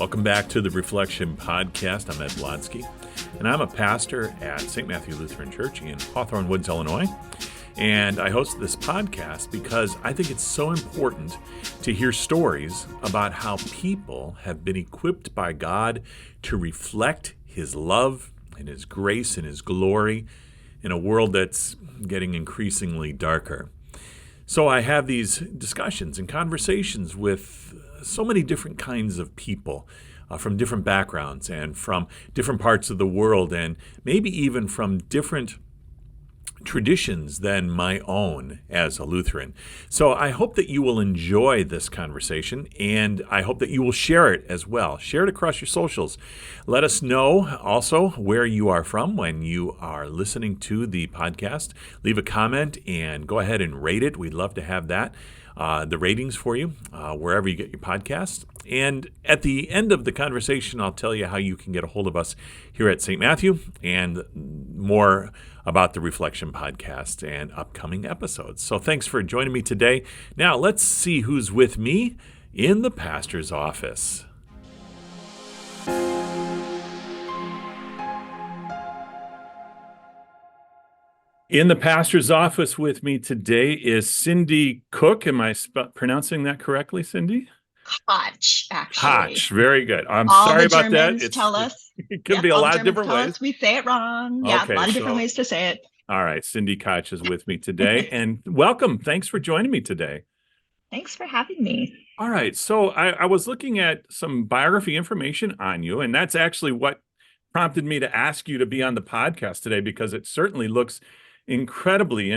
Welcome back to the Reflection Podcast. I'm Ed Blonsky, and I'm a pastor at St. Matthew Lutheran Church in Hawthorne Woods, Illinois. And I host this podcast because I think it's so important to hear stories about how people have been equipped by God to reflect His love and His grace and His glory in a world that's getting increasingly darker. So I have these discussions and conversations with so many different kinds of people from different backgrounds and from different parts of the world, and maybe even from different traditions than my own as a Lutheran. So I hope that you will enjoy this conversation, and I hope that you will share it as well. Share it across your socials. Let us know also where you are from when you are listening to the podcast. Leave a comment and go ahead and rate it. We'd love to have that. The ratings for you, wherever you get your podcasts. And at the end of the conversation, I'll tell you how you can get a hold of us here at St. Matthew and more about the Reflection Podcast and upcoming episodes. So thanks for joining me today. Now let's see who's with me in the pastor's office. In the pastor's office with me today is Cindy Koch. Am I pronouncing that correctly, Cindy? Koch, actually. Koch, very good. I'm all sorry the about Germans that. tell us. It could be a lot of different ways. We say it wrong. Yeah, Okay, a lot of different ways to say it. All right, Cindy Koch is with me today, and welcome. Thanks for joining me today. Thanks for having me. All right, so I was looking at some biography information on you, and that's actually what prompted me to ask you to be on the podcast today, because it certainly looks incredibly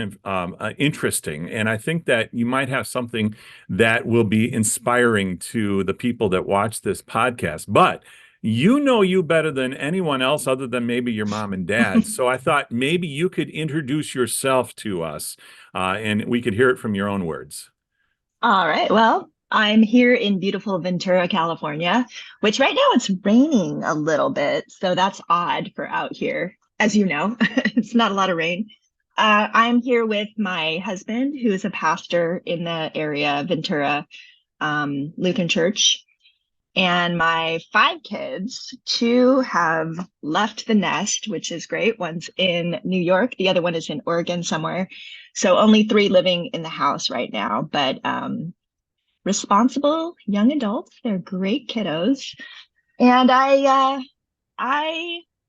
interesting, and I think that you might have something that will be inspiring to the people that watch this podcast. But you know you better than anyone else other than maybe your mom and dad. So I thought maybe you could introduce yourself to us and we could hear it from your own words. All right. Well, I'm here in beautiful Ventura, California, which right now it's raining a little bit. So that's odd for out here. As you know, it's not a lot of rain. I'm here with my husband, who is a pastor in the area, Ventura Lutheran Church. And my 5 kids, 2 have left the nest, which is great. One's in New York. The other one is in Oregon somewhere. So only 3 living in the house right now, but responsible young adults. They're great kiddos. And I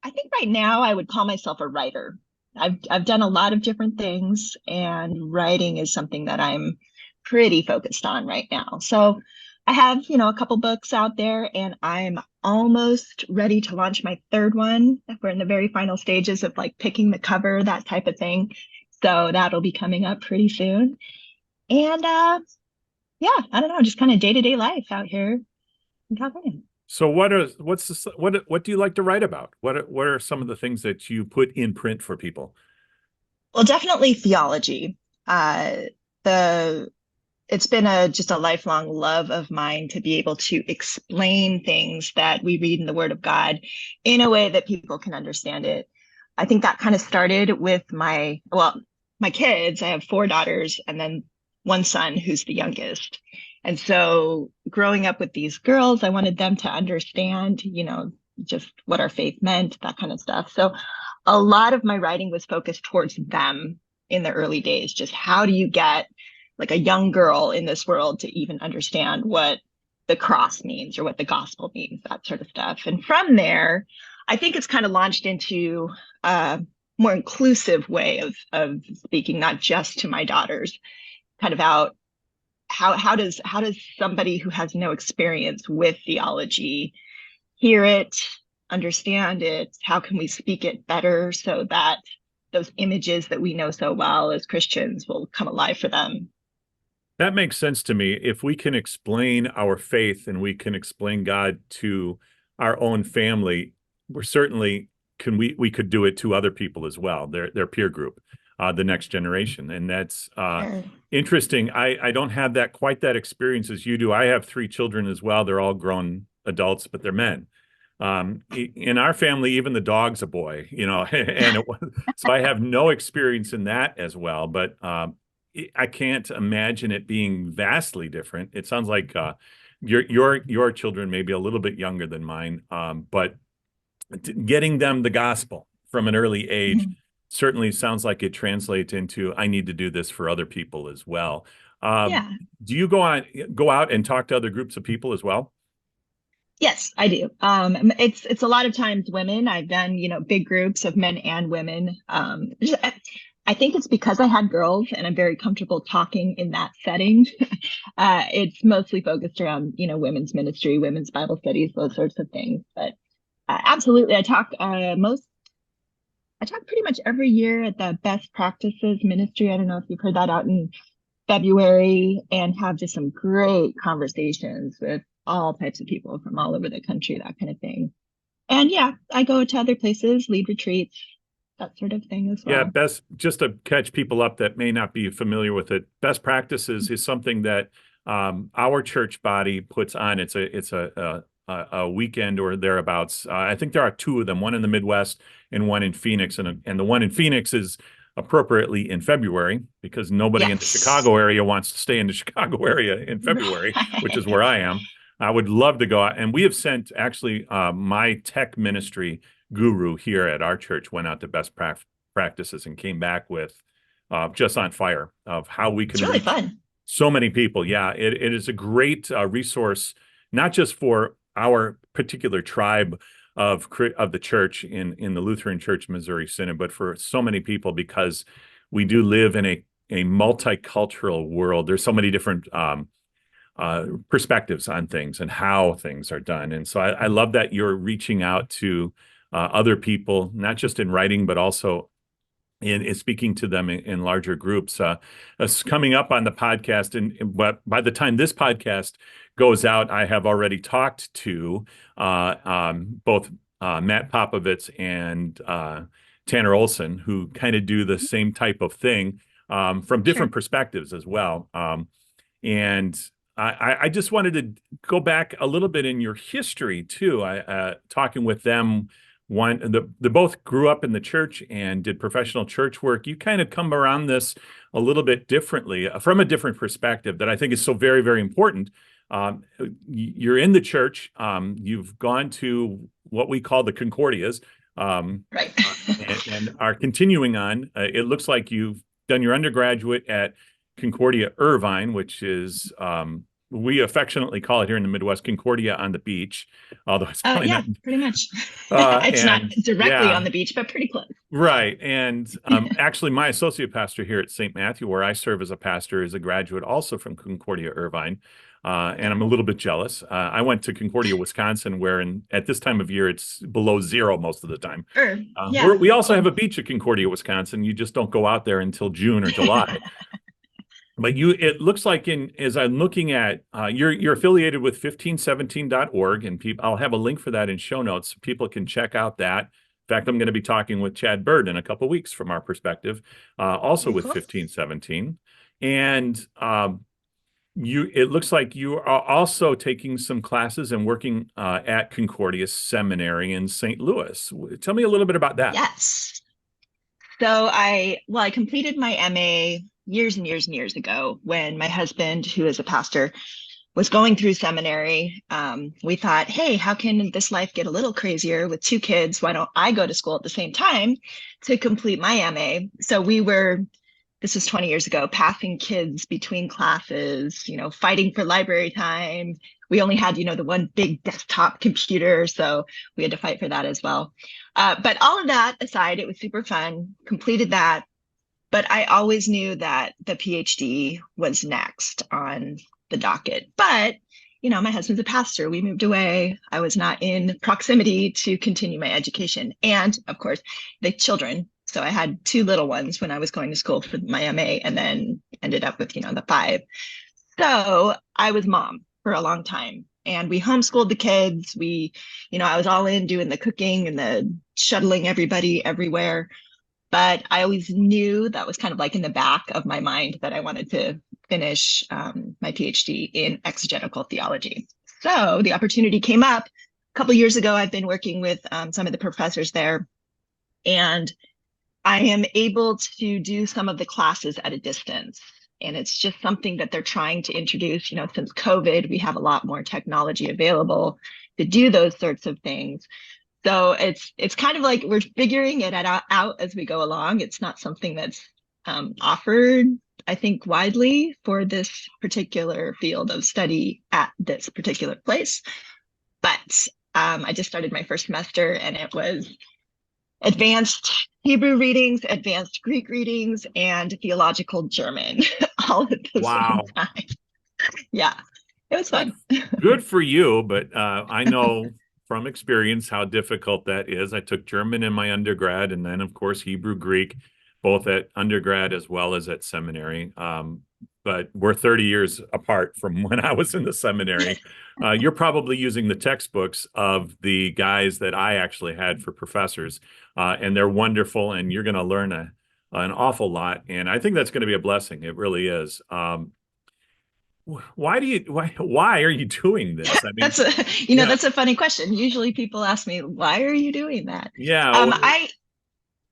think right now I would call myself a writer. I've done a lot of different things, and writing is something that I'm pretty focused on right now. So I have, a couple books out there, and I'm almost ready to launch my 3rd one. We're in the very final stages of picking the cover, that type of thing. So that'll be coming up pretty soon. And I don't know, just kind of day-to-day life out here in California. So what do you like to write about? What are some of the things that you put in print for people? Well, definitely theology. It's been just a lifelong love of mine to be able to explain things that we read in the Word of God in a way that people can understand it. I think that kind of started with my kids. I have 4 daughters and then 1 son who's the youngest. And so growing up with these girls, I wanted them to understand, just what our faith meant, that kind of stuff. So a lot of my writing was focused towards them in the early days. Just how do you get a young girl in this world to even understand what the cross means or what the gospel means, that sort of stuff. And from there, I think it's kind of launched into a more inclusive way of speaking, not just to my daughters, kind of out how does somebody who has no experience with theology hear it, understand it? How can we speak it better so that those images that we know so well as Christians will come alive for them? That makes sense to me. If we can explain our faith and we can explain God to our own family, we could do it to other people as well, their peer group, the next generation. And that's interesting. I don't have quite that experience as you do. I have 3 children as well. They're all grown adults, but they're men. In our family, even the dog's a boy, and so I have no experience in that as well. But I can't imagine it being vastly different. It sounds like your children may be a little bit younger than mine, but getting them the gospel from an early age Mhm. certainly sounds like it translates into I need to do this for other people as well. Um, Yeah. do you go out and talk to other groups of people as well? Yes, I do. It's a lot of times women. I've done, big groups of men and women. I think it's because I had girls and I'm very comfortable talking in that setting. It's mostly focused around, women's ministry, women's Bible studies, those sorts of things. But absolutely, I talk pretty much every year at the Best Practices Ministry. I don't know if you've heard that, out in February, and have just some great conversations with all types of people from all over the country, that kind of thing. And yeah, I go to other places, lead retreats, that sort of thing as Yeah, well. best just to catch people up that may not be familiar with it. Best practices is something that our church body puts on. It's a weekend or thereabouts. I think there are two of them, one in the Midwest and one in Phoenix, and the one in Phoenix is appropriately in February because nobody in the Yes. Chicago area wants to stay in the Chicago area in February, which is where I am. I would love to go out, and we have sent actually my tech ministry guru here at our church went out to practices and came back with just on fire of how we It's can really reach fun. so many people. Yeah, it is a great resource, not just for our particular tribe of the church in the Lutheran Church Missouri Synod, but for so many people because we do live in a multicultural world. There's so many different perspectives on things and how things are done. And so I love that you're reaching out to other people, not just in writing, but also in speaking to them in larger groups. It's coming up on the podcast, and but by the time this podcast goes out, I have already talked to both Matt Popovitz and Tanner Olson, who kind of do the same type of thing from Sure. different perspectives as well. And I just wanted to go back a little bit in your history too. Talking with them, they both grew up in the church and did professional church work. You kind of come around this a little bit differently, from a different perspective that I think is so very, very important. You're in the church. You've gone to what we call the Concordias, Right. and are continuing on. It looks like you've done your undergraduate at Concordia Irvine, which is we affectionately call it here in the Midwest Concordia on the beach, although it's probably Yeah, not. pretty much. It's not And directly on yeah, the beach, but pretty close. right. And actually, my associate pastor here at St. Matthew, where I serve as a pastor, is a graduate also from Concordia Irvine. And I'm a little bit jealous. I went to Concordia, Wisconsin, where at this time of year, it's below zero most of the time. Sure. We Yeah. also have Cool. a beach at Concordia, Wisconsin. You just don't go out there until June or July. But it looks like as I'm looking at, you're affiliated with 1517.org, and I'll have a link for that in show notes. People can check out that. In fact, I'm going to be talking with Chad Bird in a couple of weeks from our perspective, also Very with cool. 1517. And it looks like you are also taking some classes and working at Concordia Seminary in St. Louis. Tell me a little bit about that. Yes. So I completed my MA years and years and years ago when my husband, who is a pastor, was going through seminary. We thought, hey, how can this life get a little crazier with two kids? Why don't I go to school at the same time to complete my MA? So this was 20 years ago, passing kids between classes, fighting for library time. We only had, the one big desktop computer, so we had to fight for that as well. But all of that aside, it was super fun, completed that. But I always knew that the PhD was next on the docket. But, my husband's a pastor. We moved away. I was not in proximity to continue my education. And of course, the children. So I had two little ones when I was going to school for my MA, and then ended up with, the five. So I was mom for a long time. And we homeschooled the kids. I was all in doing the cooking and the shuttling everybody everywhere. But I always knew that was kind of like in the back of my mind that I wanted to finish my PhD in exegetical theology. So the opportunity came up a couple of years ago. I've been working with some of the professors there, and I am able to do some of the classes at a distance. And it's just something that they're trying to introduce. Since COVID, we have a lot more technology available to do those sorts of things. So it's kind of like we're figuring it out as we go along. It's not something that's offered, I think, widely for this particular field of study at this particular place. But I just started my first semester, and it was advanced Hebrew readings, advanced Greek readings, and theological German all at the Wow. same time. Yeah, it was fun. Good for you, but I know from experience how difficult that is. I took German in my undergrad, and then, of course, Hebrew, Greek, both at undergrad as well as at seminary. But we're 30 years apart from when I was in the seminary. You're probably using the textbooks of the guys that I actually had for professors, and they're wonderful, and you're going to learn an awful lot. And I think that's going to be a blessing. It really is. Why are you doing this? I mean, That's a funny question. Usually people ask me, why are you doing that? yeah.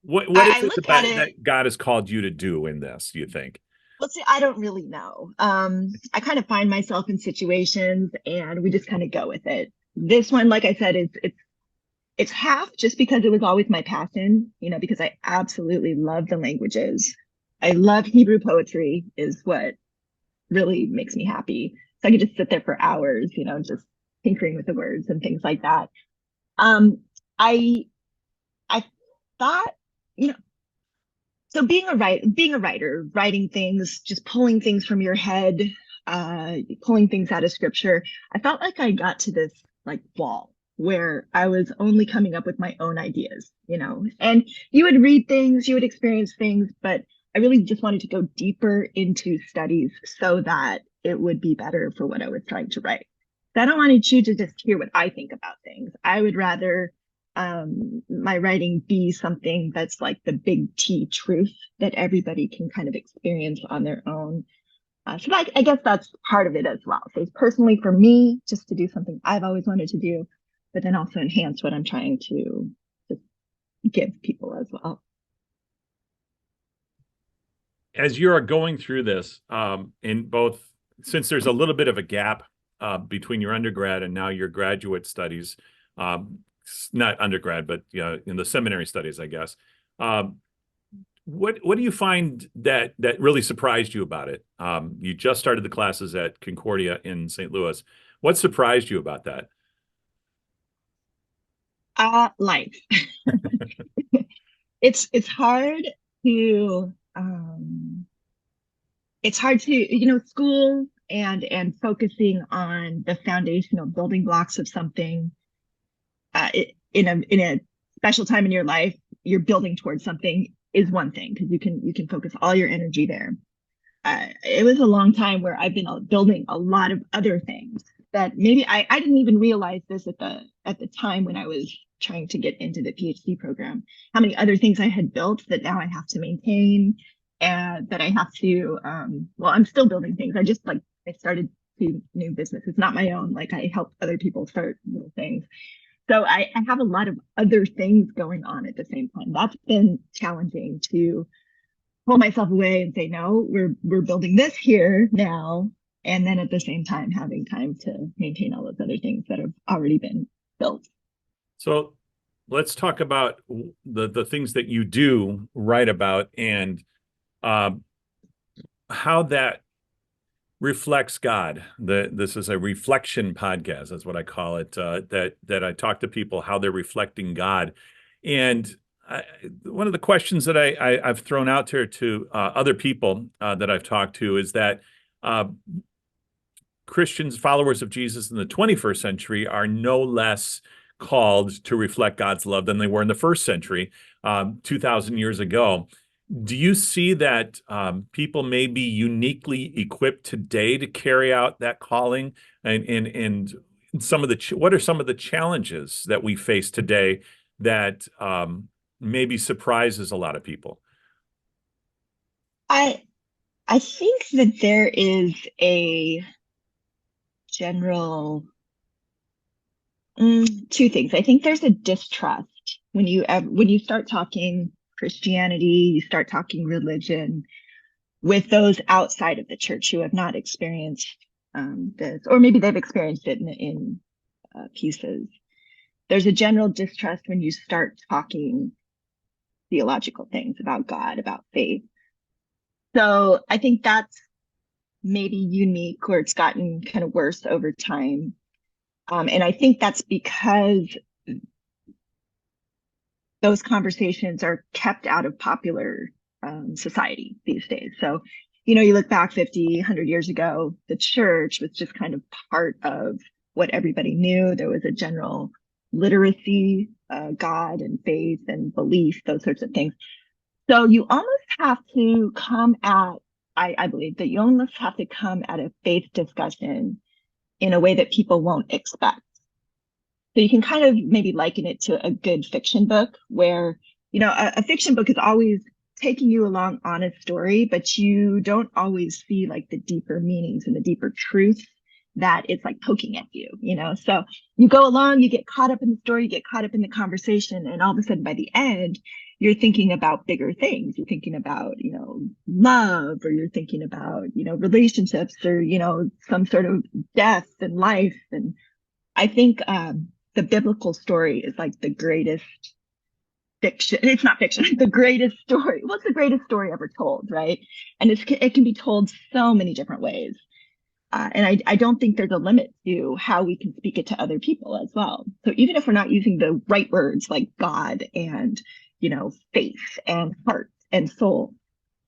What is I it look at that, it. that God has called you to do in this, do you think? Let's see, I don't really know. I kind of find myself in situations and we just kind of go with it. This one, like I said, it's half just because it was always my passion, because I absolutely love the languages. I love Hebrew poetry is what really makes me happy. So I could just sit there for hours, just tinkering with the words and things like that. I I thought, you know, so being a writer, writing things, just pulling things from your head, pulling things out of scripture, I felt like I got to this like wall where I was only coming up with my own ideas, and you would read things, you would experience things, but I really just wanted to go deeper into studies so that it would be better for what I was trying to write. So I don't want you to just hear what I think about things. I would rather my writing be something that's like the big T truth that everybody can kind of experience on their own. So I guess that's part of it as well. So personally for me, just to do something I've always wanted to do, but then also enhance what I'm trying to give people as well. As you are going through this, in both, since there's a little bit of a gap between your undergrad and now your graduate studies, not undergrad, but in the seminary studies, I guess. What do you find that really surprised you about it? You just started the classes at Concordia in St. Louis. What surprised you about that? Life. It's hard to school and focusing on the foundational building blocks of something in a special time in your life, you're building towards something is one thing because you can focus all your energy there. It was a long time where I've been building a lot of other things that maybe I didn't even realize this at the time when I was trying to get into the PhD program, how many other things I had built that now I have to maintain and that I have to, I'm still building things. I started two new businesses, not my own. Like I help other people start little things. So I have a lot of other things going on at the same time. That's been challenging to pull myself away and say, no, we're building this here now. And then at the same time, having time to maintain all those other things that have already been built. So let's talk about the things that you do write about and how that reflects God. This is a reflection podcast. That's what I call it. That I talk to people how they're reflecting God, and one of the questions that I've thrown out there to other people that I've talked to is that Christians, followers of Jesus in the 21st century, are no less called to reflect God's love than they were in the first century, 2,000 years ago. Do you see that people may be uniquely equipped today to carry out that calling? And what are some of the challenges that we face today that maybe surprises a lot of people? I think that there is a general two things. I think there's a distrust when you start talking Christianity, you start talking religion. with those outside of the church who have not experienced this, or maybe they've experienced it in pieces. There's a general distrust when you start talking theological things about God, about faith. So I think that's maybe unique, or it's gotten kind of worse over time. And I think that's because those conversations are kept out of popular society these days. So, you look back 50, 100 years ago, the church was just kind of part of what everybody knew. There was a general literacy, God and faith and belief, those sorts of things. So you almost have to come at, I believe that you almost have to come at a faith discussion in a way that people won't expect. So you can kind of maybe liken it to a good fiction book where, a fiction book is always taking you along on a story, but you don't always see like the deeper meanings and the deeper truths that it's like poking at you, So you go along, you get caught up in the story, you get caught up in the conversation, and all of a sudden by the end, you're thinking about bigger things. You're thinking about, love, or you're thinking about, relationships, or, some sort of death and life. And I think the biblical story is like the greatest fiction. It's not fiction, the greatest story. What's the greatest story ever told, right? And it can be told so many different ways. And I don't think there's a limit to how we can speak it to other people as well. So even if we're not using the right words like God and, faith and heart and soul,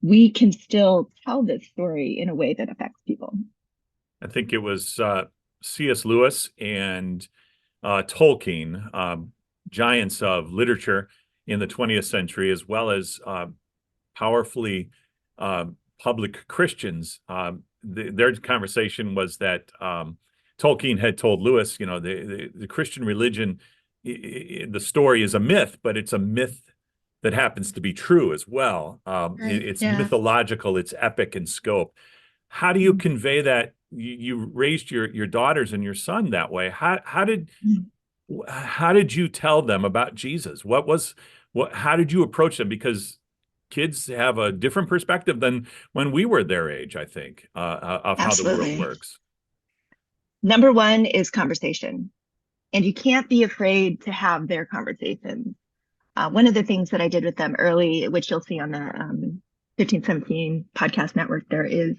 we can still tell this story in a way that affects people. I think it was C.S. Lewis and Tolkien, giants of literature in the 20th century, as well as powerfully public Christians. Their conversation was that Tolkien had told Lewis, the Christian religion, the story is a myth, but it's a myth that happens to be true as well. Right. It's Yeah. mythological, it's epic in scope. How do you convey that? You raised your daughters and your son that way. How did you tell them about Jesus? How did you approach them? Because kids have a different perspective than when we were their age, I think, of how the world Absolutely. works. Number one is conversation, and you can't be afraid to have their conversations. One of the things that I did with them early, which you'll see on the 1517 podcast network, there is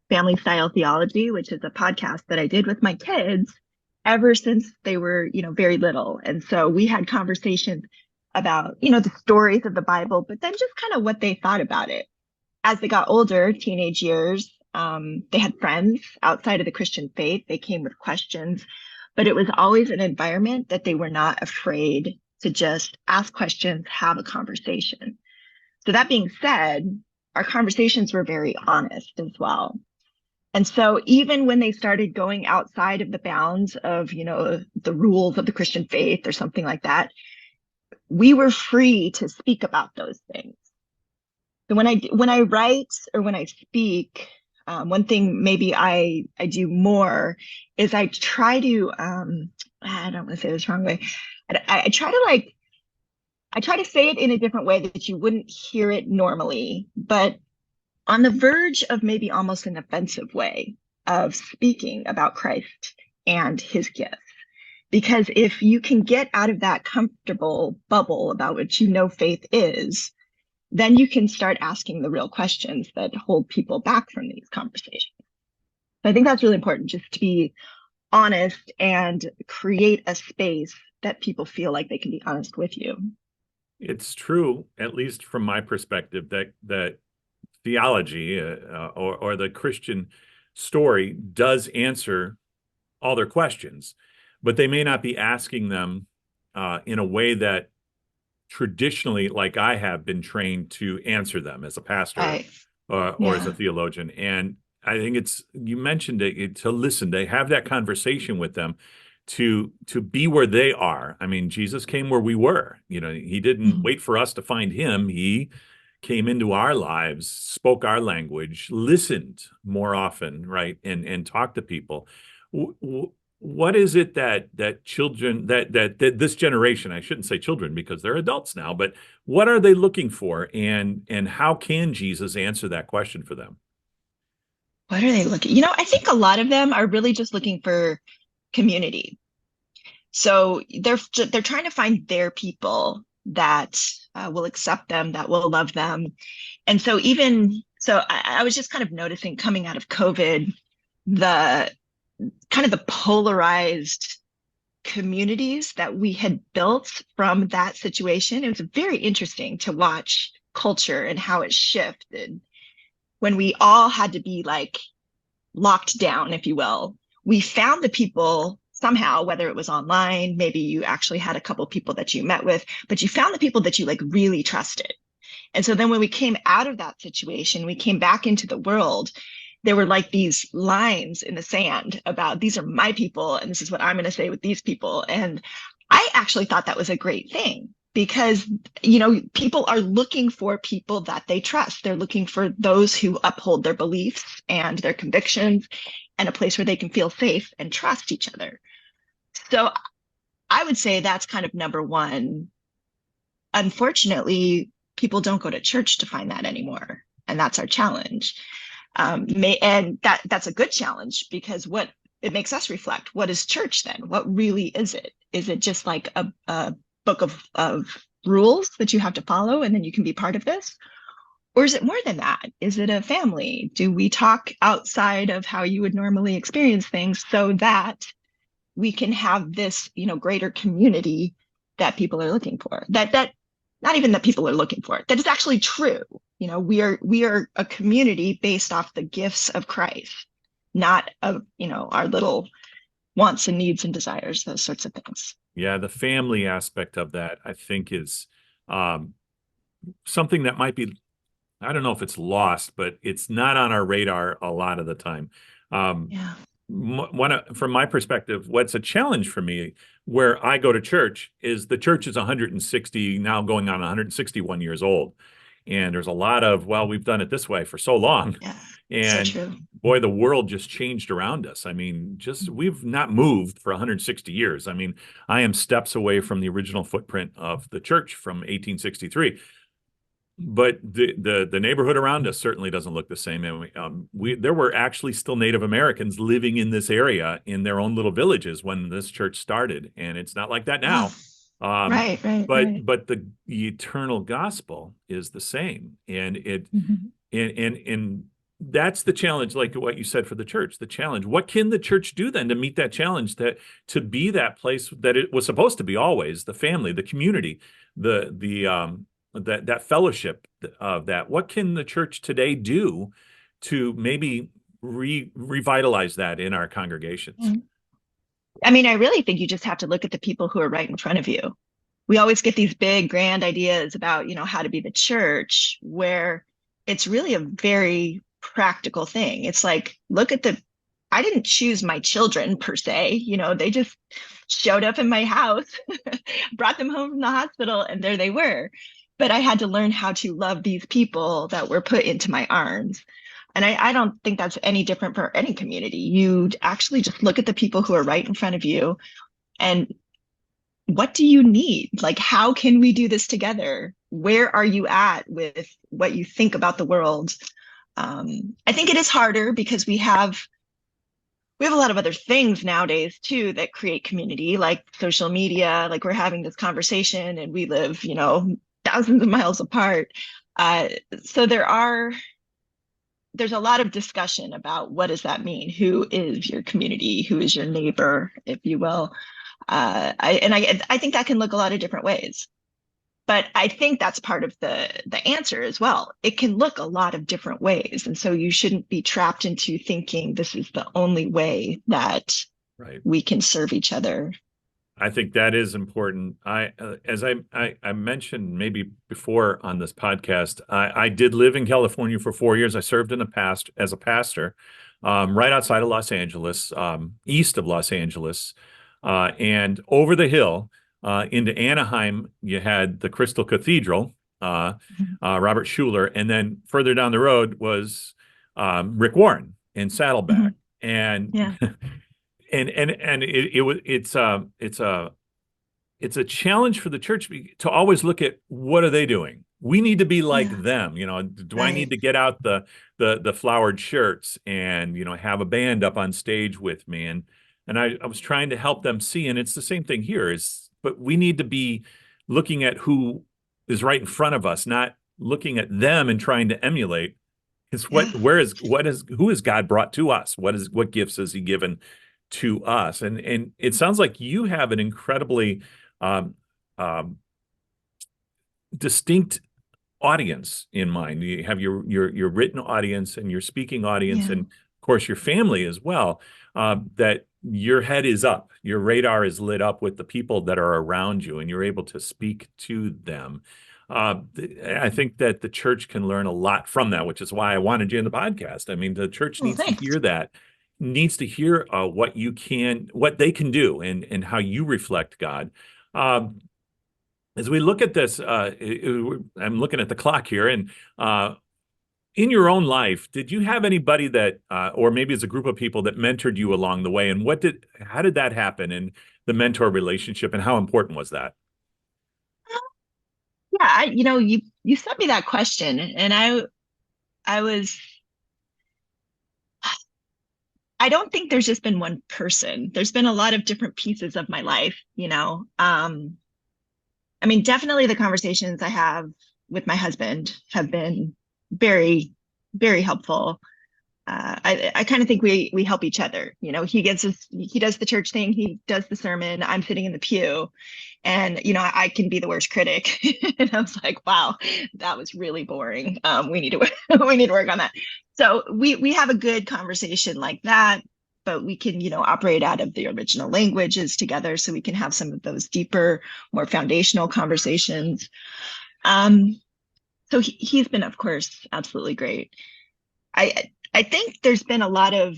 Family Style Theology, which is a podcast that I did with my kids ever since they were, very little. And so we had conversations about, the stories of the Bible, but then just kind of what they thought about it. As they got older, teenage years, they had friends outside of the Christian faith. They came with questions, but it was always an environment that they were not afraid to just ask questions, have a conversation. So that being said, our conversations were very honest as well. And so even when they started going outside of the bounds of, the rules of the Christian faith or something like that, we were free to speak about those things. So when I write or when I speak, one thing maybe I do more is I try to I don't want to say this wrong way. I try to say it in a different way that you wouldn't hear it normally, but on the verge of maybe almost an offensive way of speaking about Christ and his gifts. Because if you can get out of that comfortable bubble about what faith is, then you can start asking the real questions that hold people back from these conversations. So I think that's really important, just to be honest and create a space that people feel like they can be honest with you. It's true, at least from my perspective, that theology or the Christian story does answer all their questions, but they may not be asking them in a way that traditionally, like I have been trained to answer them as a pastor Right. or as a theologian. And I think you mentioned it, to listen, to have that conversation with them, to be where they are. I mean, Jesus came where we were. He didn't wait for us to find him. He came into our lives, spoke our language, listened more often, right? And talked to people. what is it that children that this generation, I shouldn't say children because they're adults now, but what are they looking for, and how can Jesus answer that question for them? What are they looking? You know, I think a lot of them are really just looking for community. So they're trying to find their people that will accept them, that will love them. And so even so, I was just kind of noticing coming out of COVID, the kind of the polarized communities that we had built from that situation. It was very interesting to watch culture and how it shifted when we all had to be like locked down, if you will. We found the people somehow, whether it was online, maybe you actually had a couple of people that you met with, but you found the people that you like really trusted. And so then when we came out of that situation, we came back into the world, there were like these lines in the sand about these are my people and this is what I'm going to say with these people. And I actually thought that was a great thing because, you know, people are looking for people that they trust. They're looking for those who uphold their beliefs and their convictions and a place where they can feel safe and trust each other. So I would say that's kind of number one. Unfortunately, people don't go to church to find that anymore. And that's our challenge. And that's a good challenge because what it makes us reflect, what is church then? What really is it? Is it just like a book of rules that you have to follow and then you can be part of this? Or is it more than that? Is it a family? Do we talk outside of how you would normally experience things so that we can have this, you know, greater community that people are looking for? That not even that people are looking for, that is actually true. You know, we are a community based off the gifts of Christ, not of, you know, our little wants and needs and desires, those sorts of things. Yeah, the family aspect of that, I think, is um, something that might be, I don't know if it's lost, but it's not on our radar a lot of the time. Um, Yeah. from my perspective, what's a challenge for me where I go to church is the church is 160, now going on 161 years old. And there's a lot of, well, we've done it this way for so long. Yeah. So And true. boy, the world just changed around us. I mean, just we've not moved for 160 years. I mean, I am steps away from the original footprint of the church from 1863, but the neighborhood around us certainly doesn't look the same. And we there were actually still Native Americans living in this area in their own little villages when this church started, and it's not like that Oh, now. Um, right, right, but right. but the eternal gospel is the same, and it Mhm. and that's the challenge, like what you said for the church. The challenge: what can the church do then to meet that challenge, that to be that place that it was supposed to be always, the family, the community, the that fellowship of that. What can the church today do to maybe revitalize that in our congregations? Mhm. I mean, I really think you just have to look at the people who are right in front of you. We always get these big, grand ideas about, you know, how to be the church, where it's really a very practical thing. It's like, look at the, I didn't choose my children per se, you know, they just showed up in my house, brought them home from the hospital, and there they were. But I had to learn how to love these people that were put into my arms. And I don't think that's any different for any community. You actually just look at the people who are right in front of you and what do you need? Like, how can we do this together? Where are you at with what you think about the world? I think it is harder because we have a lot of other things nowadays too that create community, like social media. Like we're having this conversation, and we live, you know, thousands of miles apart. Uh, so there's a lot of discussion about what does that mean? Who is your community? Who is your neighbor, if you will? I think that can look a lot of different ways. But I think that's part of the answer as well. It can look a lot of different ways, and so you shouldn't be trapped into thinking this is the only way that Right. we can serve each other. I think that is important. As I mentioned maybe before on this podcast, I did live in California for 4 years. I served in as a pastor, right outside of Los Angeles, east of Los Angeles, and over the hill into Anaheim. You had the Crystal Cathedral, Robert Schuller, and then further down the road was Rick Warren in Saddleback, Mhm. and Yeah. and it's a challenge for the church to always look at what are they doing. We need to be like Yeah, them. Do I need right. to get out the flowered shirts and have a band up on stage with me? And I was trying to help them see, and it's the same thing here. But we need to be looking at who is right in front of us, not looking at them and trying to emulate. It's Yeah. who has God brought to us? What gifts has He given to us? And it sounds like you have an incredibly um, um, distinct audience in mind. You have your written audience and your speaking audience, Yeah. and of course your family as well. That your head is up, your radar is lit up with the people that are around you, and you're able to speak to them. I think that the church can learn a lot from that, which is why I wanted you in the podcast. I mean, the church Well, needs to thanks. hear that, needs to hear what they can do, and how you reflect God. Um, as we look at this, I'm looking at the clock here, and in your own life, did you have anybody that, or maybe it's a group of people that mentored you along the way, and how did that happen, and the mentor relationship, and how important was that? Yeah, you sent me that question, and I was I don't think there's just been one person. There's been a lot of different pieces of my life. I mean, definitely the conversations I have with my husband have been very, very helpful. I kind of think we help each other. He does the church thing, he does the sermon, I'm sitting in the pew, and I can be the worst critic. And I was like, wow, that was really boring. We need to we need to work on that. So we have a good conversation like that, but we can operate out of the original languages together, so we can have some of those deeper, more foundational conversations. Um, so he's been, of course, absolutely great. I think there's been a lot of,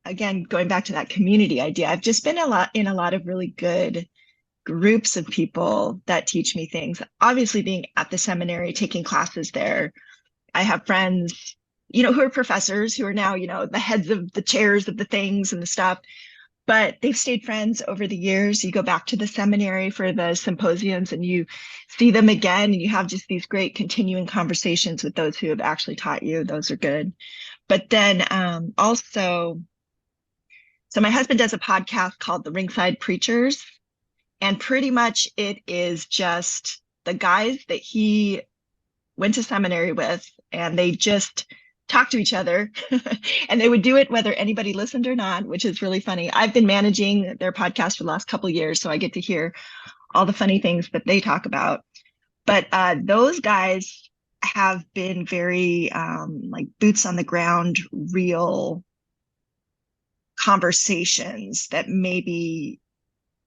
again, going back to that community idea, I've just been a lot of really good groups of people that teach me things. Obviously, being at the seminary, taking classes there, I have friends, who are professors who are now, the heads of the chairs of the things and the stuff, but they've stayed friends over the years. You go back to the seminary for the symposiums and you see them again, and you have just these great continuing conversations with those who have actually taught you. Those are good. But then also, so my husband does a podcast called The Ringside Preachers, and pretty much it is just the guys that he went to seminary with, and they just talk to each other. And they would do it whether anybody listened or not, which is really funny. I've been managing their podcast for the last couple of years, so I get to hear all the funny things that they talk about. But those guys have been very like boots on the ground, real conversations that maybe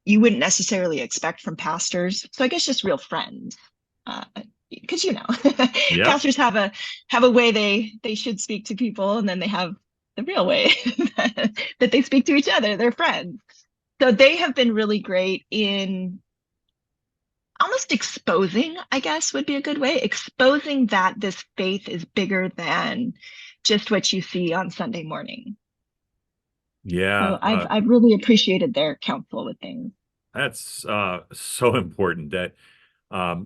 you wouldn't necessarily expect from pastors. So I guess just real friends. Because Yep. pastors have a way they should speak to people, and then they have the real way that they speak to each other. They're friends. So they have been really great in almost exposing, I guess would be a good way, exposing that this faith is bigger than just what you see on Sunday morning. So Yeah. I've really appreciated their counsel with things. That's so important. That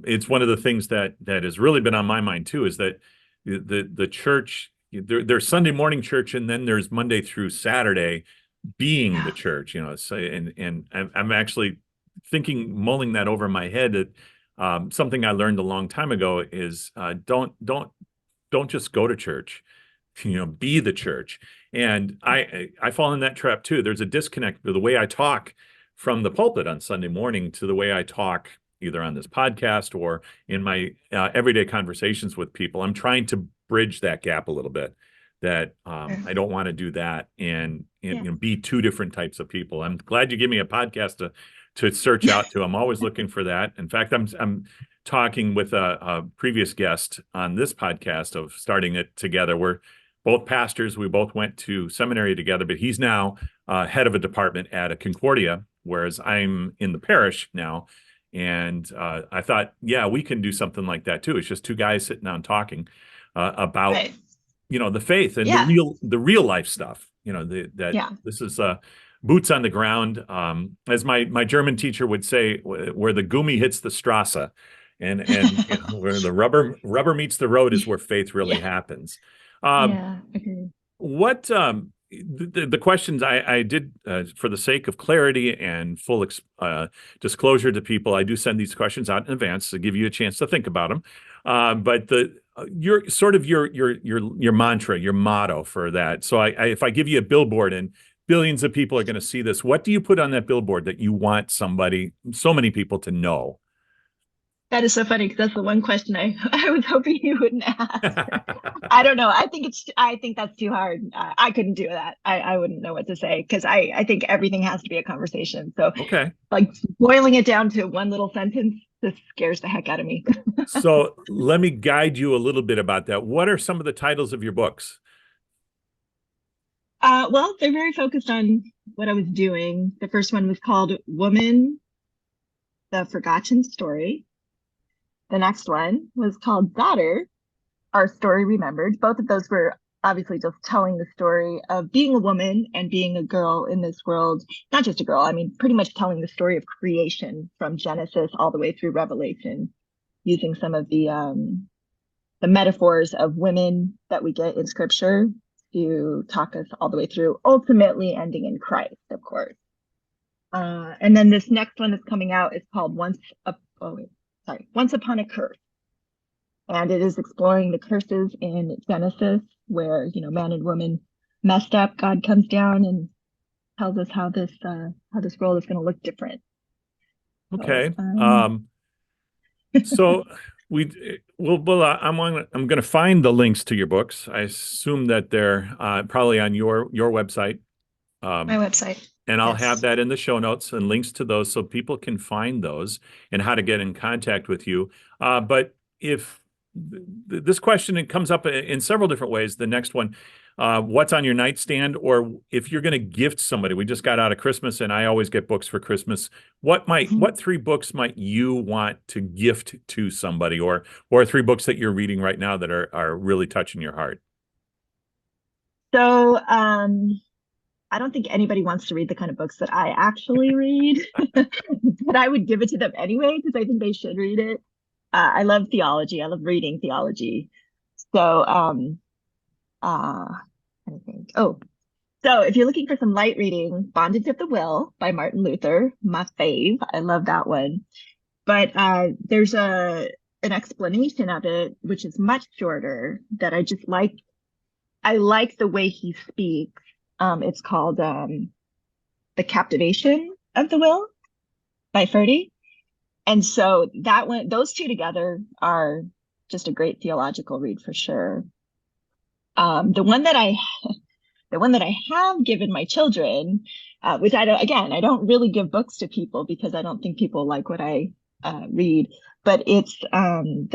it's one of the things that has really been on my mind too, is that the church, there's Sunday morning church, and then there's Monday through Saturday being the Yeah. church. So, and I'm actually mulling that over in my head, that something I learned a long time ago is don't just go to church, be the church. And I fall in that trap too. There's a disconnect with the way I talk from the pulpit on Sunday morning to the way I talk either on this podcast or in my everyday conversations with people. I'm trying to bridge that gap a little bit. That I don't want to do that and Yeah. be two different types of people. I'm glad you give me a podcast to search out to. I'm always looking for that. In fact, I'm talking with a previous guest on this podcast of starting it together. We're both pastors. We both went to seminary together, but he's now head of a department at a Concordia, whereas I'm in the parish now. And I thought, yeah, we can do something like that too. It's just two guys sitting down talking about Right. the faith and Yeah. the real life stuff. That Yeah. this is boots on the ground. As my German teacher would say, where the Gummi hits the Strasse, and you know, where the rubber meets the road is where faith really Yeah. happens. Um, Yeah. Okay. what the questions I did for the sake of clarity and full disclosure to people, I do send these questions out in advance to give you a chance to think about them. But your sort of your mantra, your motto for that. So if I give you a billboard and billions of people are going to see this, what do you put on that billboard that you want so many people to know? That is so funny because that's the one question I was hoping you wouldn't ask. I don't know. I think that's too hard. I couldn't do that. I wouldn't know what to say because I think everything has to be a conversation. So Okay. like boiling it down to one little sentence just scares the heck out of me. So let me guide you a little bit about that. What are some of the titles of your books? Well, they're very focused on what I was doing. The first one was called Woman, the Forgotten Story. The next one was called Daughter, Our Story Remembered. Both of those were obviously just telling the story of being a woman and being a girl in this world. Not just a girl, I mean, pretty much telling the story of creation from Genesis all the way through Revelation, using some of the metaphors of women that we get in scripture to talk us all the way through, ultimately ending in Christ, of course. And then this next one that's coming out is called Once Upon a Curse. And it is exploring the curses in Genesis, where, you know, man and woman messed up. God comes down and tells us how this world is going to look different. So, Okay. So I'm going to find the links to your books. I assume that they're probably on your website. my Um, website, and I'll have yes. that in the show notes and links to those so people can find those and how to get in contact with you. But if this question, it comes up in several different ways. The next one, what's on your nightstand, or if you're going to gift somebody, we just got out of Christmas and I always get books for Christmas. What three books might you want to gift to somebody, or three books that you're reading right now that are really touching your heart? So, I don't think anybody wants to read the kind of books that I actually read, but I would give it to them anyway because I think they should read it. I love theology. I love reading theology. So, uh, I think. Oh, so if you're looking for some light reading, Bondage of the Will by Martin Luther, my fave. I love that one. But there's an explanation of it, which is much shorter that I just like. I like the way he speaks. It's called The Captivation of the Will by Forde. And so that one, those two together are just a great theological read for sure. Um, the one that I, the one that I have given my children, which I don't really give books to people because I don't think people like what I read, but it's and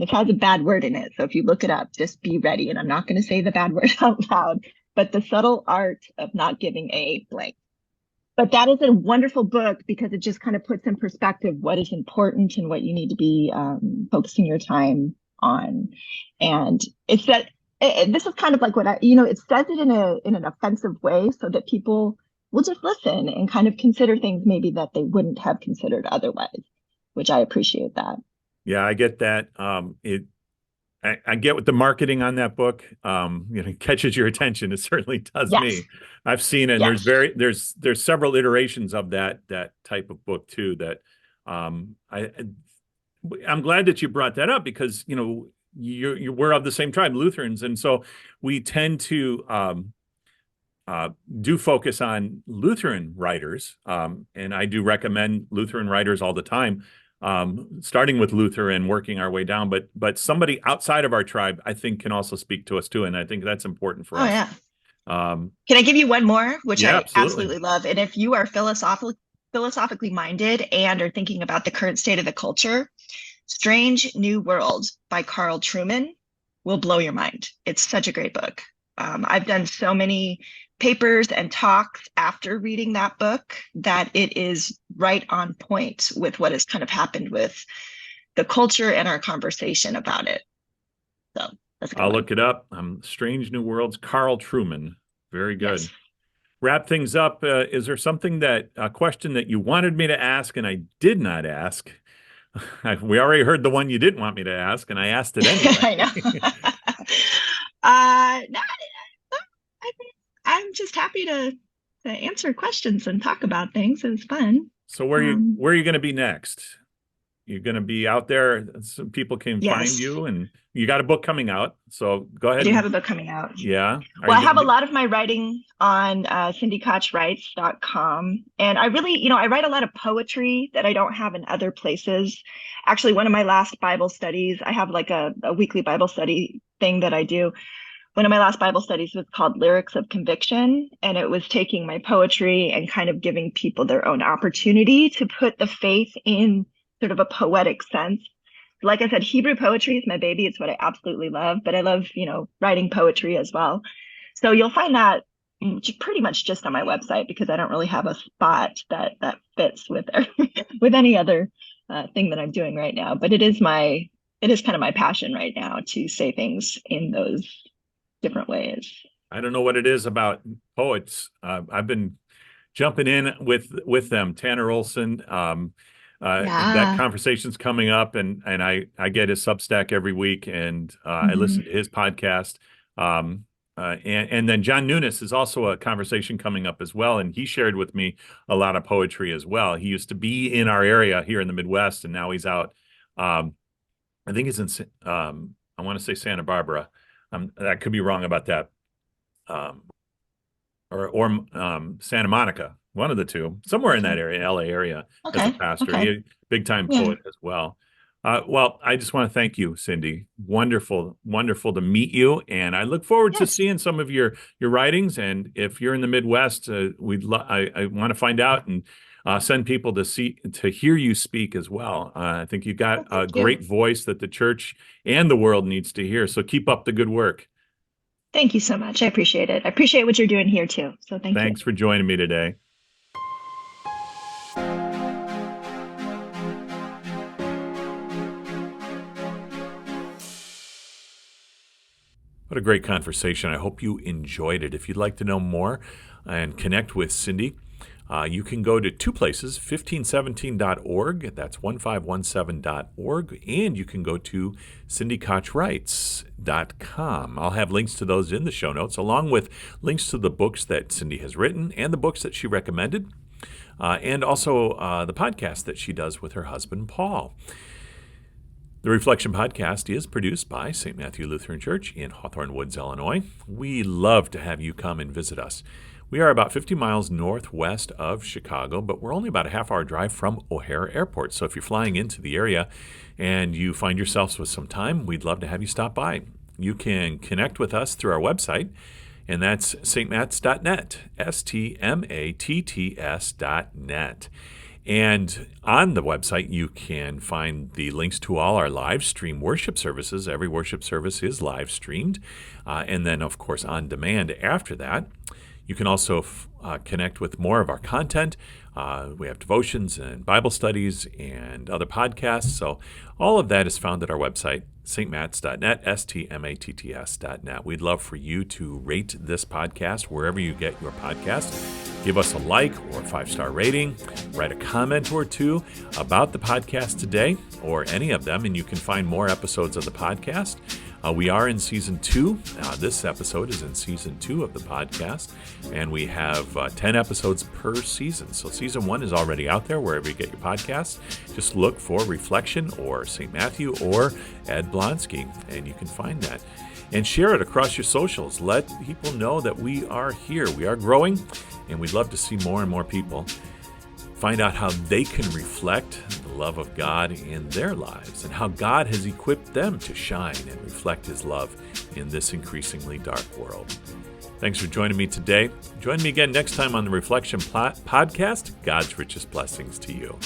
this has a bad word in it. So if you look it up, just be ready. And I'm not going to say the bad word out loud, but The Subtle Art of Not Giving a Blank. But that is a wonderful book because it just kind of puts in perspective what is important and what you need to be focusing your time on. And it's that this is kind of like it says it in an offensive way so that people will just listen and kind of consider things maybe that they wouldn't have considered otherwise, which I appreciate that. Yeah, I get that. I get what the marketing on that book, catches your attention. It certainly does Yes, me. I've seen it, and yes. there's several iterations of that type of book too. That I'm glad that you brought that up because we're of the same tribe, Lutherans, and so we tend to do focus on Lutheran writers, and I do recommend Lutheran writers all the time, starting with Luther and working our way down. But somebody outside of our tribe, I think, can also speak to us too, and I think that's important for Oh, us. yeah. Can I give you one more, which Yeah, I absolutely. absolutely love? And if you are philosophically minded and are thinking about the current state of the culture, Strange New World by Carl Trueman will blow your mind. It's such a great book. I've done so many papers and talks after reading that book that it is right on point with what has kind of happened with the culture and our conversation about it. So that's a good I'll one. look it up. Strange New Worlds, Carl Trueman. Very good. Yes. wrap things up, is there something a question that you wanted me to ask and I did not ask? We already heard the one you didn't want me to ask, and I asked it anyway. I know. No, I think I'm just happy to answer questions and talk about things. It was fun. So where are you going to be next? You're going to be out there so people can find Yes, you, and you got a book coming out. So go I ahead. do have a book coming out. Yeah. Well, I have a lot of my writing on cindykochwrites.com. And I really, I write a lot of poetry that I don't have in other places. Actually, one of my last Bible studies, I have like a weekly Bible study thing that I do. One of my last Bible studies was called Lyrics of Conviction. And it was taking my poetry and kind of giving people their own opportunity to put the faith in sort of a poetic sense. Like I said, Hebrew poetry is my baby. It's what I absolutely love, but I love, writing poetry as well. So you'll find that pretty much just on my website, because I don't really have a spot that fits with with any other thing that I'm doing right now. But it is kind of my passion right now to say things in those different ways. I don't know what it is about poets. I've been jumping in with them. Tanner Olson. That Yeah. conversation's coming up, and I get his Substack every week, and I listen to his podcast. And then John Nunes is also a conversation coming up as well, and he shared with me a lot of poetry as well. He used to be in our area here in the Midwest, and now he's out. I think he's in. I want to say Santa Barbara. I could be wrong about that. Or Santa Monica, one of the two, somewhere in that area, LA area, as a pastor. Okay. He, big time poet as well. Well, I just want to thank you, Cindy. Wonderful to meet you, and I look forward to seeing some of your writings. And if you're in the Midwest, I want to find out and send people to hear you speak as well. I think you've got a great voice that the church and the world needs to hear. So keep up the good work. Thank you so much. I appreciate it. I appreciate what you're doing here too. So Thanks for joining me today. What a great conversation. I hope you enjoyed it. If you'd like to know more and connect with Cindy, you can go to two places, 1517.org, that's 1517.org, and you can go to cindykochwrites.com. I'll have links to those in the show notes, along with links to the books that Cindy has written and the books that she recommended, and also the podcast that she does with her husband, Paul. The Reflection Podcast is produced by St. Matthew Lutheran Church in Hawthorne Woods, Illinois. We love to have you come and visit us. We are about 50 miles northwest of Chicago, but we're only about a half-hour drive from O'Hare Airport. So if you're flying into the area and you find yourselves with some time, we'd love to have you stop by. You can connect with us through our website, and that's stmats.net, stmatts.net. And on the website, you can find the links to all our live stream worship services. Every worship service is live streamed. And then, of course, on demand after that. You can also connect with more of our content. We have devotions and Bible studies and other podcasts. So all of that is found at our website, stmats.net, stmatts.net. We'd love for you to rate this podcast wherever you get your podcast. Give us a like or a 5-star rating. Write a comment or two about the podcast today or any of them, and you can find more episodes of the podcast. We are in Season 2. This episode is in Season 2 of the podcast, and we have 10 episodes per season. So Season 1 is already out there wherever you get your podcasts. Just look for Reflection or St. Matthew or Ed Blonsky, and you can find that. And share it across your socials. Let people know that we are here. We are growing, and we'd love to see more and more people find out how they can reflect the love of God in their lives and how God has equipped them to shine and reflect His love in this increasingly dark world. Thanks for joining me today. Join me again next time on the Reflection Podcast. God's richest blessings to you.